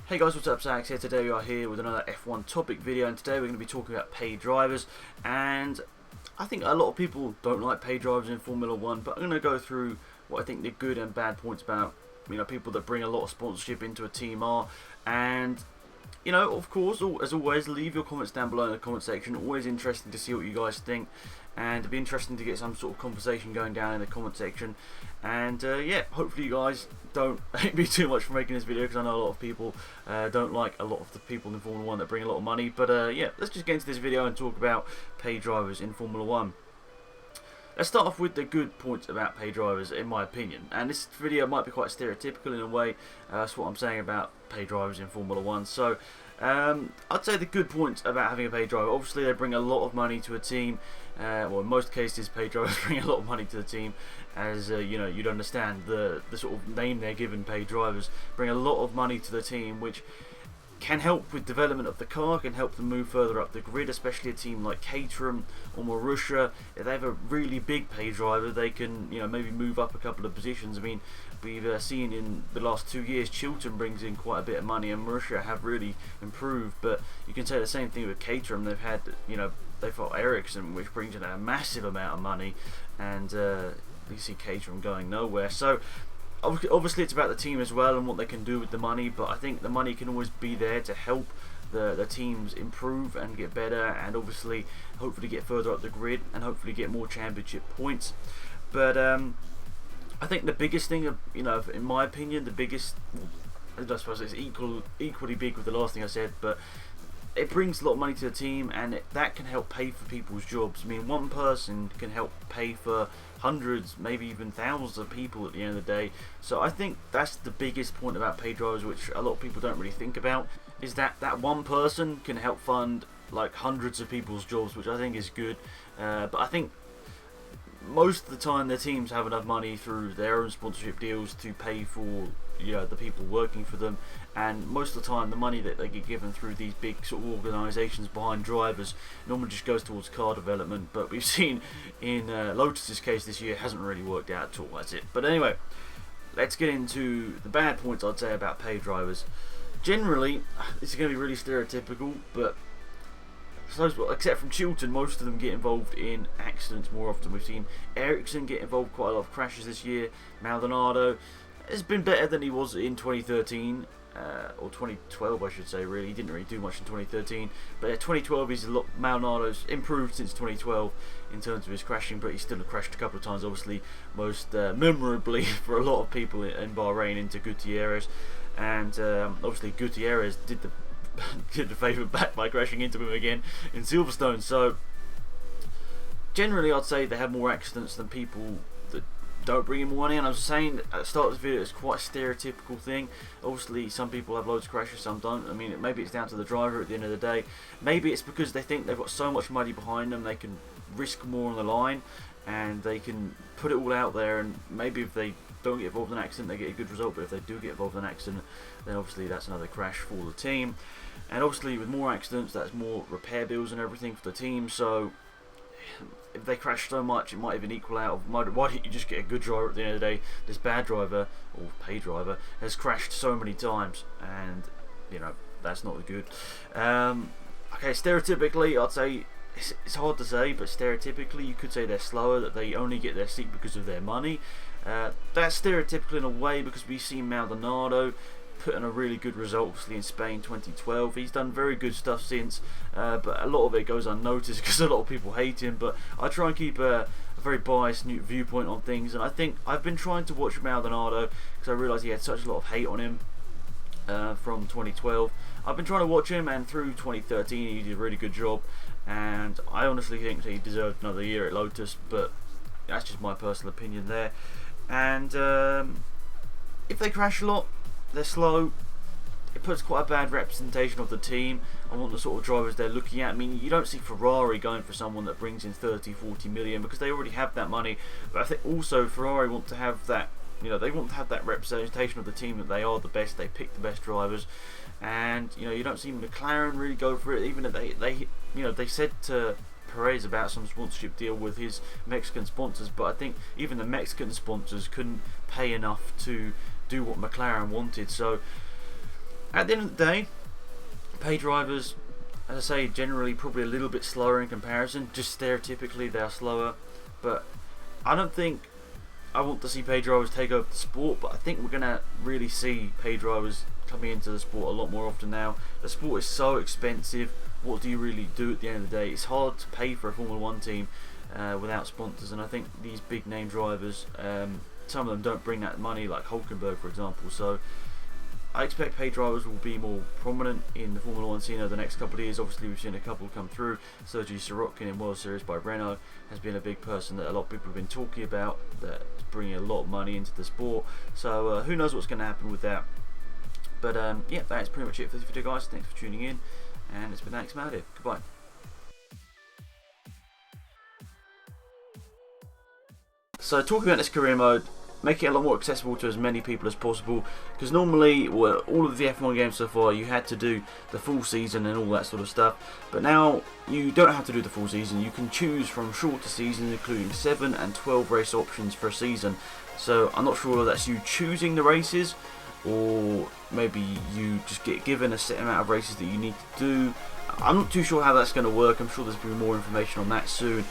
Hey guys, what's up? Zax here. Today we are here with another F1 topic video, and today we're going to be talking about paid drivers. And I think a lot of people don't like paid drivers in Formula 1, but I'm going to go through what I think the good and bad points about people that bring a lot of sponsorship into a team are. And of course, as always, leave your comments down below in the comment section. Always interesting to see what you guys think, and it'd be interesting to get some sort of conversation going down in the comment section. And yeah, hopefully you guys don't hate me too much for making this video, because I know a lot of people don't like a lot of the people in Formula 1 that bring a lot of money. But yeah, let's just get into this video and talk about paid drivers in Formula 1. Let's start off with the good points about paid drivers, in my opinion. And this video might be quite stereotypical in a way. That's what I'm saying about paid drivers in Formula 1. So, I'd say the good points about having a paid driver. Obviously, they bring a lot of money to a team. Well, in most cases, paid drivers bring a lot of money to the team. As you'd understand, the sort of name they're given, paid drivers, bring a lot of money to the team, which can help with development of the car, can help them move further up the grid, especially a team like Caterham or Marussia. If they have a really big paid driver, they can maybe move up a couple of positions. I mean, we've seen in the last 2 years Chilton brings in quite a bit of money, and Marussia have really improved. But you can say the same thing with Caterham. They've had they've got Ericsson, which brings in a massive amount of money, and you see Caterham going nowhere. So obviously it's about the team as well and what they can do with the money, but I think the money can always be there to help the teams improve and get better, and obviously hopefully get further up the grid and hopefully get more championship points. But I think the biggest thing, in my opinion, the biggest, I suppose it's equally big with the last thing I said, but it brings a lot of money to the team, and that can help pay for people's jobs. I mean, one person can help pay for hundreds, maybe even thousands of people at the end of the day. So I think that's the biggest point about paid drivers, which a lot of people don't really think about, is that one person can help fund like hundreds of people's jobs, which I think is good. But I think most of the time the teams have enough money through their own sponsorship deals to pay for the people working for them, and most of the time the money that they get given through these big sort of organisations behind drivers normally just goes towards car development. But we've seen in Lotus's case this year, it hasn't really worked out at all, that's it. But anyway, let's get into the bad points I'd say about paid drivers. Generally, this is going to be really stereotypical, but except from Chilton, most of them get involved in accidents more often. We've seen Ericsson get involved quite a lot of crashes this year. Maldonado has been better than he was in 2013, or 2012 I should say, really. He didn't really do much in 2013, but 2012 Maldonado's improved since 2012 in terms of his crashing, but he still crashed a couple of times, obviously most memorably for a lot of people in Bahrain into Gutierrez, and obviously Gutierrez did the favour back by crashing into him again in Silverstone. So generally I'd say they have more accidents than people that don't bring in more money. And I was saying at the start of this video, it's quite a stereotypical thing. Obviously some people have loads of crashes, some don't. I mean, maybe it's down to the driver at the end of the day. Maybe it's because they think they've got so much money behind them, they can risk more on the line and they can put it all out there, and maybe if they don't get involved in an accident they get a good result, but if they do get involved in an accident, then obviously that's another crash for the team. And obviously with more accidents, that's more repair bills and everything for the team. So if they crash so much, it might even equal out. Why don't you just get a good driver at the end of the day? This bad driver, or paid driver, has crashed so many times, and that's not good. Okay, stereotypically I'd say it's hard to say, but stereotypically you could say they're slower, that they only get their seat because of their money. That's stereotypical in a way, because we've seen Maldonado put in a really good result, obviously in Spain 2012. He's done very good stuff since, but a lot of it goes unnoticed because a lot of people hate him. But I try and keep a very biased new viewpoint on things, and I think I've been trying to watch Maldonado because I realised he had such a lot of hate on him from 2012. I've been trying to watch him, and through 2013 he did a really good job, and I honestly think that he deserved another year at Lotus, but that's just my personal opinion there. And if they crash a lot, they're slow, it puts quite a bad representation of the team and what the sort of drivers they're looking at. I mean, you don't see Ferrari going for someone that brings in 30-40 million because they already have that money, but I think also Ferrari want to have that, they want to have that representation of the team, that they are the best, they pick the best drivers. And you don't see McLaren really go for it, even if they said to Perez about some sponsorship deal with his Mexican sponsors, but I think even the Mexican sponsors couldn't pay enough to do what McLaren wanted. So At the end of the day, pay drivers, as I say, generally probably a little bit slower in comparison. Just stereotypically, they are slower. But I don't think I want to see pay drivers take over the sport. But I think we're gonna really see pay drivers coming into the sport a lot more often now. The sport is so expensive. What do you really do at the end of the day? It's hard to pay for a Formula 1 team without sponsors, and I think these big name drivers, some of them don't bring that money, like Hulkenberg for example. So I expect pay drivers will be more prominent in the Formula 1 scene over the next couple of years. Obviously we've seen a couple come through. Sergei Sirotkin in World Series by Renault has been a big person that a lot of people have been talking about, that's bringing a lot of money into the sport. So who knows what's going to happen with that. But yeah, that's pretty much it for this video, guys. Thanks for tuning in, and it's been Alex Mad. Goodbye. So talking about this career mode, make it a lot more accessible to as many people as possible, because normally, well, all of the F1 games so far, you had to do the full season and all that sort of stuff, but now you don't have to do the full season. You can choose from shorter seasons, including 7 and 12 race options for a season. So I'm not sure whether that's you choosing the races, or maybe you just get given a set amount of races that you need to do. I'm not too sure how that's going to work. I'm sure there's going to be more information on that soon.